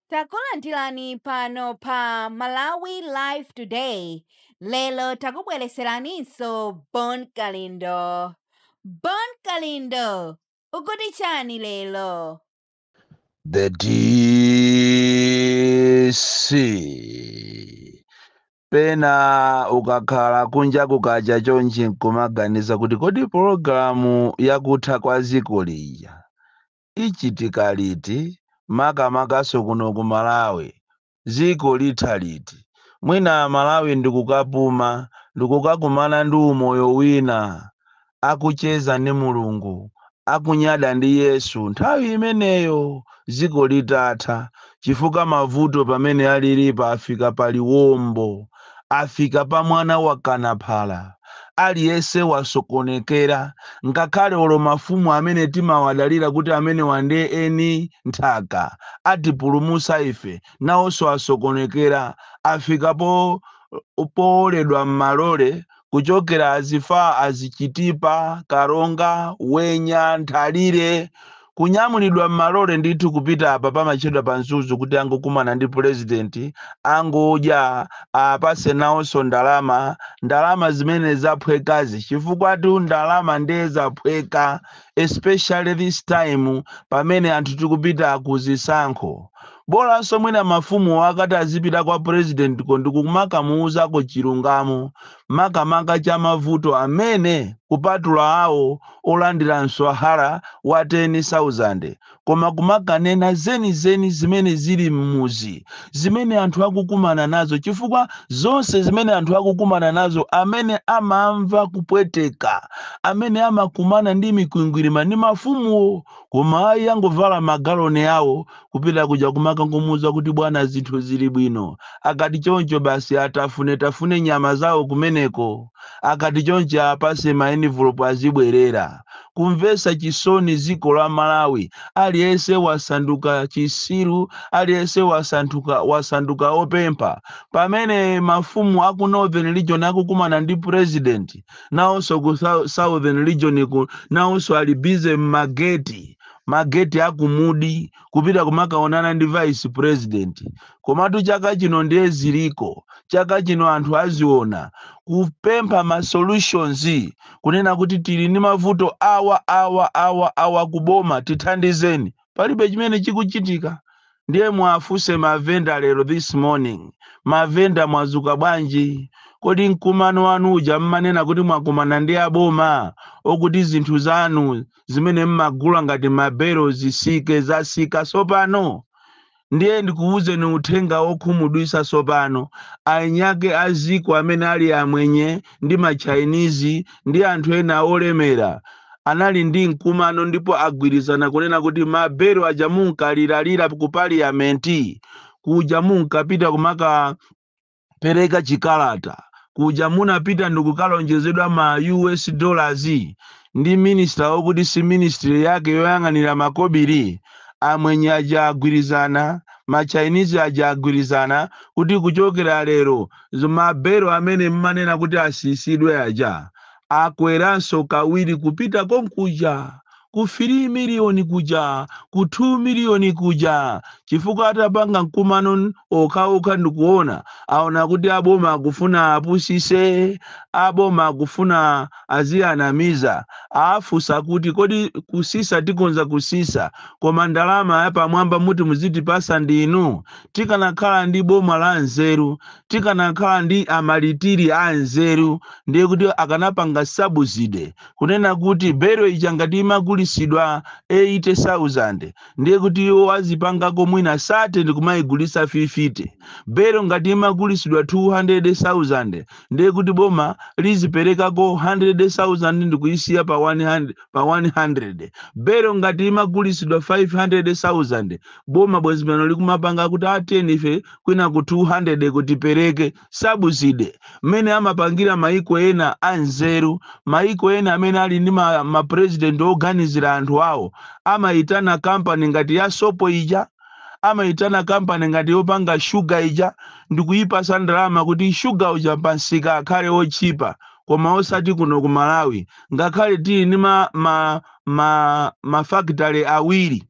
Takulandirani pano pa Malawi Live Today. Lelo takubwereseraninso Bon Kalindo. Bon Kalindo, ukuti chani lelo? The DC. Pena ukakhala kunja kukacha chonchi nkumaganiza kuti kodi pologalamu yakutha kwa dziko lija ichitika liti makamakaso kuno ku Malawi dziko litha liti. Mwina Malawi ndikukapuma ndikukakumana ndi umoyo wina akucheza ndi Mulungu akunyada ndi Yesu nthawi imeneyo dziko litatha chifukwa mavuto pamene alilipo afika paliwombo afika pa mwana wa kanaphala aliyense wasokonekera ngakhale olo mafumu amene timawadalira kuti amene wande eni nthaka atipulumusa ife nawonso asokonekera afika poledwa m'malole kuchokera azifa azichitipa karonga wenya nthalire kunyamulidwa m'malole ndithu kupita apa pamachedwa panzuzu kuti angokumana ndi president angodya apase nawonso ndalama zimene zaphwekazi chifukwa tu ndalama ndiye zaphweka especially this time pamene anthu tikupita kuzisankho. Bolanso mwina mafumu wakati azipita kwa president ndikukumakamuuzako chilungamo makamaka cha mavuto amene kupatula awo olandira mswahara wa 10,000 koma kumakanena zeni zimene zili mmuzi zimene anthu akukumana nazo chifukwa zonse zimene anthu akukumana nazo amene amamva kupweteka amene amakumana ndi mikwingwirima ndi mafumuwo koma ayi angovala magaloni awo kupita kuja kumakangomuza kuti bwana zinthu zili bwino akati choncho basi atafune nyama zawo kumeneko akati choncho apase maenvelope azibwerera kumvesa chisoni ziko la Malawi aliyense wasanduka chisiru aliyense wasanduka opempha pamene mafumu aku Northern Region akukumana ndi president nawonso ku Southern Region nawonso ali busy mageti akumudi kupita kumakaonana ndi vice president komatu chaka chino ndiye ziliko chaka chino anthu aziona kupempha ma solutions kunena kuti tili ndi mavuto awa kuboma tithandizeni palibe chimene chikuchitika. Ndiye mwafuse mavenda lero this morning mavenda mwazuka bwanji kodi mkumano wanu uja mmanena kuti mwakumana ndi aboma okuti zinthu zanu zimene mmagula ngati mabero zisike zasika sopano. Ndiye ndikuwuzeni uthenga wokhumudwisa sopano anyake aziko amene ali amwenye ndi ma Chinese ndi anthu ena olemera anali ndi mkumano ndipo agwirizana kunena kuti mabero aja munkaliralira ku parliament kuja munkapita kumaka pereka chikalata kuja munapita ndikukalonjezedwa ma US dollars ndi minister okuti si ministry yake yoyang'anira makobiri amwenye aja agwirizana ma Chinese aja agwirizana kuti kuchokera lero mabero amene mmanena kuti asisidwe aja akweranso kawiri kupita konkuja ku 3 million kuja ku 2 million kuja chifukwa atapanga mkumano okha ndikuona aona kuti aboma akufuna apusise aboma akufuna aziyanamiza afusa kuti kodi kusisa tikonza kusisa koma ndalama yapamwamba muti muzitipasa ndinu tikanakhala ndi boma la nzeru tikanakhala ndi amalitiri a nzeru ndiye kuti akanapanga subsidy kunena kuti bero ichangati imagulisidwa 80,000 ndiye kuti iwo azipangako mwina sate ndikumayigulisa 50 bero ngati imagulisidwa 200,000 ndiye kuti boma liziperekako 100,000 ndikuyisiya pa 100 bero ngati imagulisidwa 500,000 boma bwezi pano likumapanga kuti ateni ife kwina ku 200 kuti pereke subsidy mmene amapangira maiko ena anzeru maiko ena amene ali ndi ma president oganizira anthu awo amaitana company ngati ya sopo ija amaitana company ngati yopanga sugar ija ndikuyipasa ndalama kuti sugar uja pansika akhale ochipa koma osati kuno ku Malawi ngakhale tili ndi ma factory awiri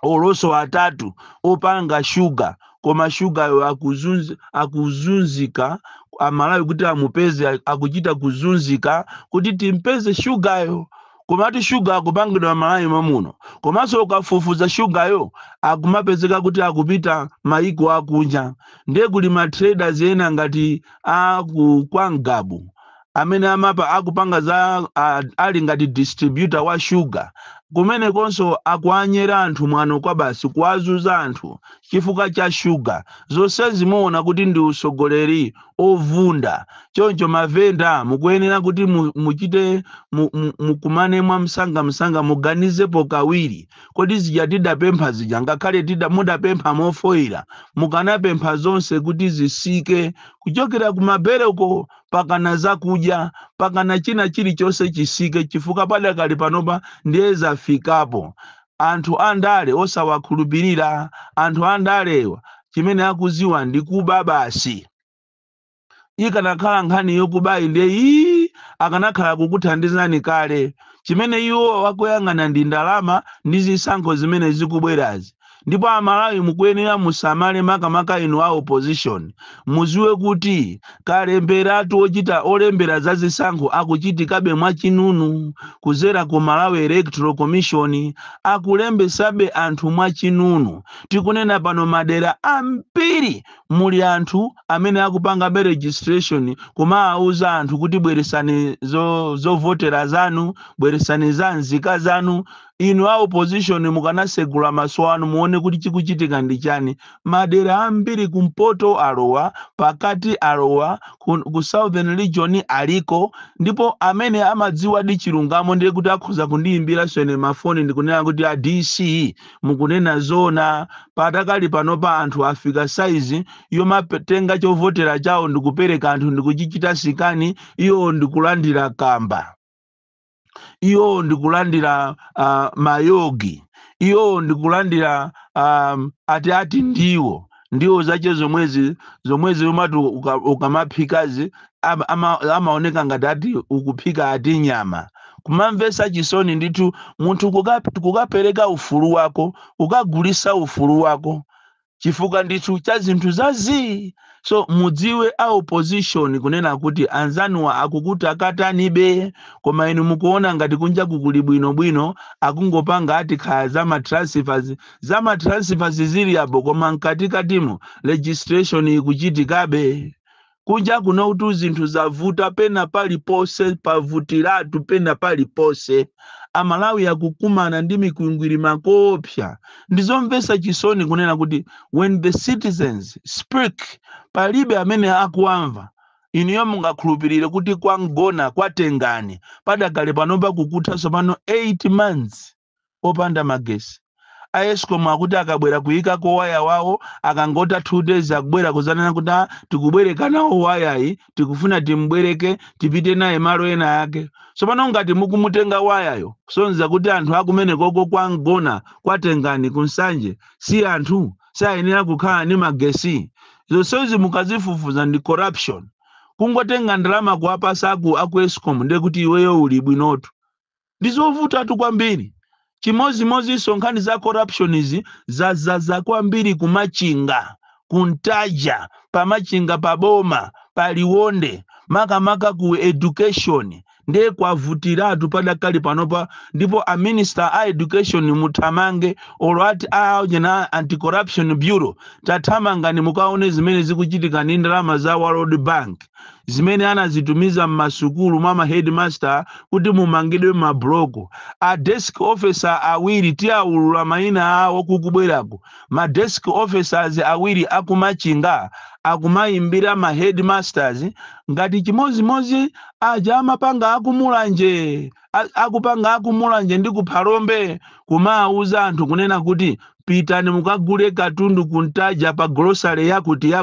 oloso atatu opanga shuga koma shuga yo akuzunzika amalawi kuti amupeze akuchita kuzunzika kuti timpeze shugayo komatu shuga akupangidwa malawi mamuno komanso ukafufuza shugayo akumapezeka kuti akupita maiko akunja ndiye kuli matraders ena ngati akukwangabu amene amapa akupanga za ali ngati distributor wa sugar kumene konso akuanyera anthu mwano kwa basi kuwazuza anthu chifukwa cha sugar zonse zimuona kuti ndi usogoleri ovunda choncho mavenda mukuyenera kuti muchite mukumane mwa msanga muganizepo kawiri kodi zija tidapempha zija ngakhale mudapempha mofoira mukanapempha zonse kuti zisike kuchokera kumabereko pakana zakudya pakana china chilichonse chisike chifukwa padakali panopa ndiye zafikapo anthu andale osawakhulupirira anthu andalewa chimene akuziwa ndi kuba basi ikanakhala nkhani yokubayi ndiye akanakhala kukuthandizani kale chimene iwo wakuyang'ana ndi ndalama ndi zisankho zimene zikubwerazi ndipo amalawi mukuyenera musamale makamaka inu a opposition muziwe kuti kalemberatu ochita olembera za zisankho akuchitikabe mwachinunu kuzera ku Malawi Electoral Commission akulembesabe anthu mwachinunu tikunena pano madera ambiri muli anthu amene akupanga be registration koma auza anthu kuti bweresani zovotera zanu bweresani za nzika zanu inu a opposition mukanasegula maso anu muone kuti chikuchitika ndi chani madera ambiri kumpoto alowa pakati alowa ku southern region aliko ndipo amene amadziwa di chilungamo ndiye kuti akhoza kundiyimbira sone mafoni ndikunena kuti a DC mukunena zona patakali panopa anthu afika size yomatenga chovotera chawo ndikupereka anthu ndikuchichita sikani iyo ndikulandira kamba iyo ndikulandira mayogi iyo ndikulandira ati ndiwo zache zomwezi umati ukamaphikazi amaoneka ngati ati ukuphika ati nyama kumamvesa chisoni ndithu munthu kukapereka ufulu wako ukagulisa ufulu wako chifukwa ndithu cha zinthu zazi so mudziwe a opposition kunena kuti anzanuwa akukuti akatanibe koma inu mukuona ngati kunja kukuli bwino akungopanga ati khaya za matransfers zili abo koma mkatikatimo registration ikuchitikabe kunja kuno kuti zinthu zavuta pena palipose pavutiratu pena palipose amalawi akukumana ndi mikwingwiri makopsa ndizomvesa chisoni kunena kuti when the citizens speak palibe amene akuamva iniyo mungakhulupirire kuti kwangona kwatengani padakale panopa kukuthaso pano 8 months opanda magesi Eskom akuti akabwera kuyika ko waya wawo akangota 2 days akubwera kuzanana kuti tikubwereka nawo wayayi tikufuna timbwereke tipite naye malo ena yake so pano ngati mukumutenga wayayo sonza kuti anthu akumene koko kwangona kwatengani kunsanje si anthu sayenera kukhala ni magesi zonse mukazifufuza ndi corruption kungotenga ndalama kuwapasa aku Eskom ndiye kuti iweyo uli bwinotu ndizovuta tu kwambiri chimozi sonkhani za corruption izi za kwambiri kumachinga kuntaja pamachinga paboma paliwonde makamaka ku education ndiye kwavutiratu padakali panopa ndipo a minister a education mutamange olwati aojena anti-corruption bureau tatamangani mukaone zimene zikuchitika ndi ndalama za World Bank zimene anazitumiza mmasukulu mama headmaster kuti mumangidwe mabloko a desk officer awiri tiaulula maina awo kukubwerako ma desk officers awiri akumachinga akumayimbira ma headmasters ngati chimozi aja amapanga akumulanje ndi kuphalombe kumauza anthu kunena kuti pitani mukagule katundu kuntaja pa grocery yakuti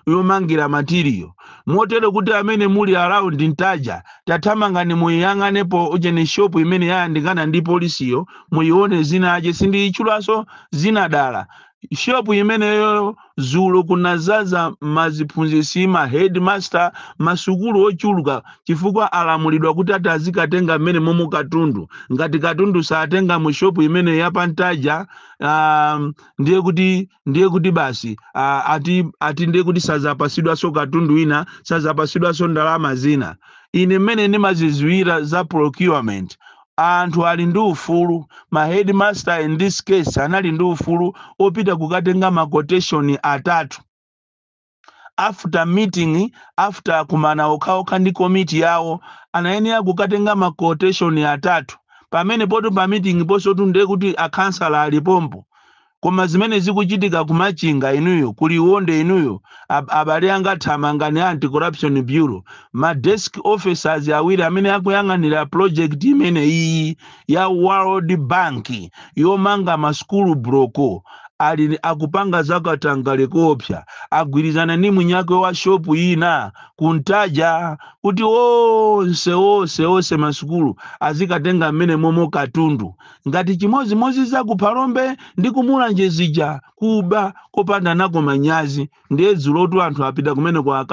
yomangira material motero kuti amene muli around ntaja tatamangani muyang'anepo ujeni shop imene yayandikana ndi polisiyo muyione zina aje sindichulaso zina dala shopu imeneyo zulo kunazaza maziphunzitsi ma headmaster masukulu ochuluka chifukwa alamulidwa kuti atazikatenga mmene momo katundu ngati katundu satenga mu shopu imene yapantaja ndiye kuti basi ati ndiye kuti sazapasidwaso katundu ina sazapasidwaso ndalama zina. Ine mmene ndimaziziwira za procurement anthu ali ndi ufulu ma headmaster in this case anali ndi ufulu opita kukatenga ma quotation atatu after meeting after kumana okhaokha ndi komiti yawo anayenera kukatenga ma quotation atatu pamene poto pa meeting poso tunde kuti akhansala alipompo koma zimene zikuchitika kumachinga inuyo kuliwonde inuyo abale anga thamangani anti corruption bureau ma desk officers awiri amene akuyang'anira project imene iyi ya World Bank yomanga maskulu broko ali akupanga zakatangale kopsa agwirizana ni munyake wa shopu ina kuntaja kuti onse masukulu azikatenga mmene momo katundu ngati chimozimozi za kuphalombe ndi kumulanje zija kuba kopanda nako manyazi ndiye dzulotu anthu apita kumene kwa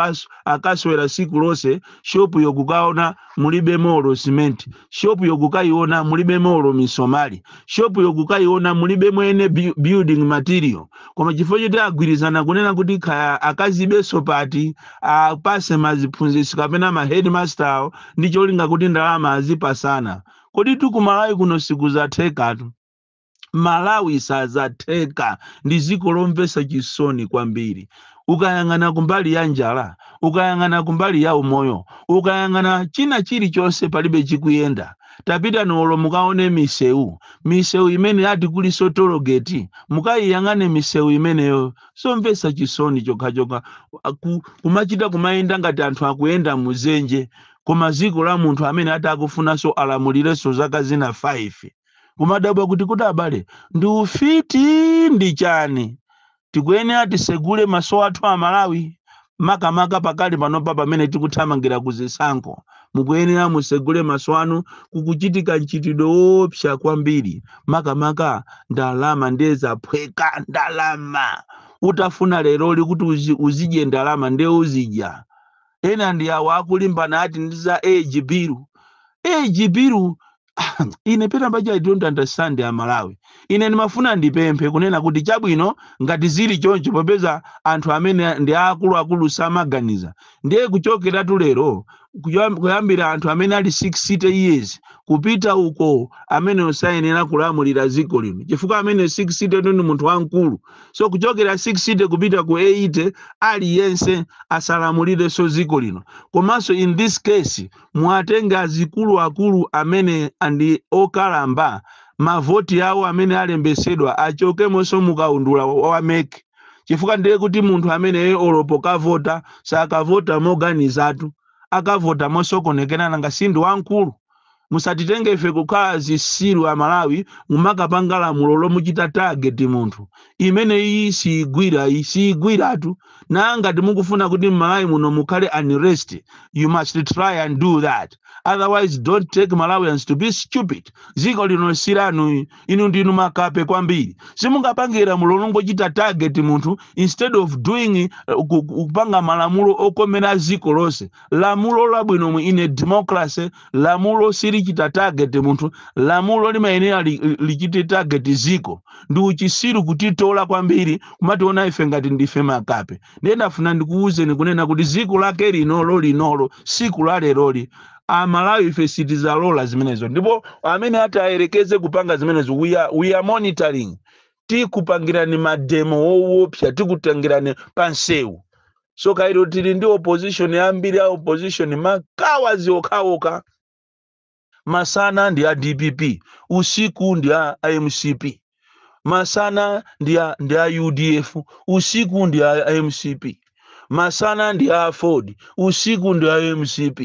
akaswera siku lose shopu yokukaona mulibe molo cement shopu yokukayiona mulibe molo misomali shopu yokukayiona mulibe mwene building material koma chifukwa choti agwirizana kunena kuti akazibeso pati apase maziphunzitsi kapena ma headmaster ndi cholinga kuti ndalama azipasana. Kodi tukumalawi kuno siku zathekatu Malawi sazatheka ndi dziko lomvesa chisoni kwambiri. Ukayang'ana kumbali ya njala, ukayang'ana kumbali ya umoyo, ukayang'ana china chilichonse palibe chikuyenda. Tapita nolo mukaone misewu imene ati kuli sotologeti mukayiyang'ane misewu imeneyo somvesa chisoni chokhachoka kumachita kumayenda ngati anthu akuyenda muzenje koma dziko la munthu amene ati akufunanso alamulireso zaka zina 5 kumadabwa kuti abale ndi ufiti ndi chani tikuyenera tisegule maso athu a Malawi makamaka pakali panopa pamene tikuthamangira kuzisankho mukuyenera musegule maso anu kukuchitika nchitidwe opsa kwambiri makamaka ndalama ndeza phweka ndalama utafuna lero kuti uzidye ndalama ndiye uzidya ena ndi awo akulimbana ati ndiza age bill ine pena mbaja I don't understand ya Malawi. Ine nimafuna ndipemphe kunena kuti chabwino ngati zili choncho popeza anthu amene ndi akulu samaganiza ndiye kuchokera tulero kuyambira anthu amene ali 60 years kupita uko amene osayenera kulamulira dziko lino chifukwa amene 60 ndi munthu wankulu so kuchokera 60 kupita ku 80 aliyense asalamulire so dziko lino komanso in this case muatenga akulu amene andi okalamba mavoti yawo amene alembesedwa achoke monso mukaundula wameke chifukwa ndiye kuti munthu amene olopoka vota sakavota moganizatu akavota mosokonekera ngasindu wankulu musatitenge ife kukhala zisilu a Malawi mumakapanga lamulo lomuchita target munthu imene iyi sigwiratu nanga timukufuna kuti Malawi muno mukhale unrest you must try and do that otherwise don't take Malawians to be stupid ziko lino siranu inu ndinu makape kwambiri simungapangira mulolongo chita target munthu instead of doing kupanga malamulo okomera ziko lose lamulo labwino in a democracy lamulo siri chita target munthu lamulo limayenera lichite target ziko ndi uchisiru kutitola kwambiri kumationa ife ngati ndife makape ndinafuna ndikuuzeni kunena kuti ziko lake linolo siku la leroli Malawi ife sitizalola zimenezo ndipo amene atayerekeze kupanga zimenezo we are monitoring tikupangirani mademo woopsa tikutangirani pansewu so kairo tili ndi opposition ambiri ya opposition makawazi okhaoka masana ndi ya DPP usiku ndi ya MCP masana ndi ya UDF usiku ndi ya MCP masana ndi ya Ford usiku ndi ya MCP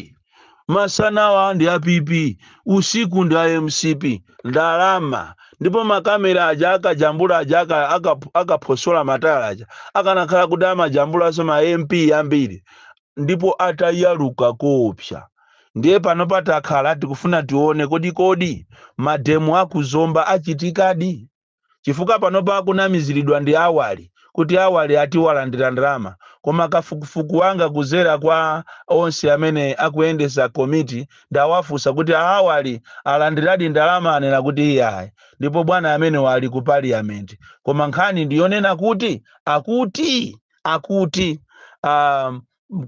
masana wa ndi ya PP usiku ndi ya MCP ndalama ndipo makamera aja akajambula aja akaposola matala aja akanakhala kuti amajambula soma MP ambiri ndipo atayaluka kopsa ndiye pano patakhala tikufuna tione kodi mademo akuzomba achitikadi chifukwa panopa kunamiziridwa ndi awali kuti awali ati walandira ndalama, koma kafukufuku wanga kuzera kwa onse amene akuyendesa komiti ndawafusa kuti awali alandiradi ndalama anena kuti iyayi, ndipo bwana amene wali ku parliament. Koma nkhani ndiyonena kuti akuti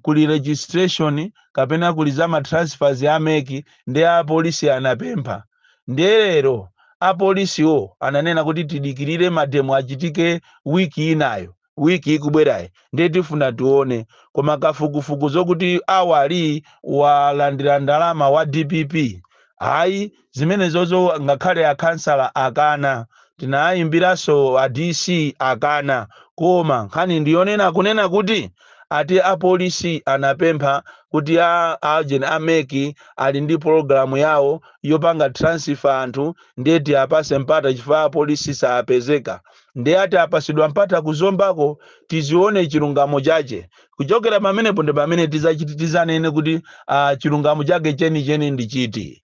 kuli registration kapena kuli zama transfers ya meki ndi apolisi anapempha. Ndelero apolisiwo ananena kuti tidikirire mademo achitike wiki inayo, wiki ikubwerayi ndiye tifuna tione. Koma kafukufuku zokuti awali walandira ndalama wa DPP, hayi zimene zozo ngakhale a kansala akana, tinayimbiranso a DC akana. Koma nkhani ndiyonena kunena kuti ati apolisi anapempha kuti agent ameki ali ndi programu yawo yopanga transfer anthu, ndeti apase mpata chifukwa apolisi saapezeka. Ndiye ati apasidwa mpata kuzombako tizione chilungamo chache. Kuchokera pamenepo ndi pamene tizanene kuti chilungamo chake cheni ndi chiti.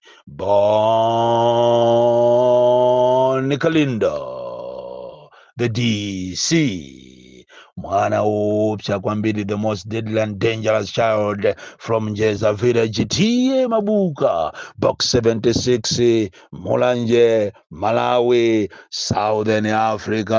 Bon Kalindo, the DC. Mwana upsa kwambiri, the most deadly and dangerous child from Njeza village, Tiye Mabuka, box 76, Mulanje, Malawi, Southern Africa.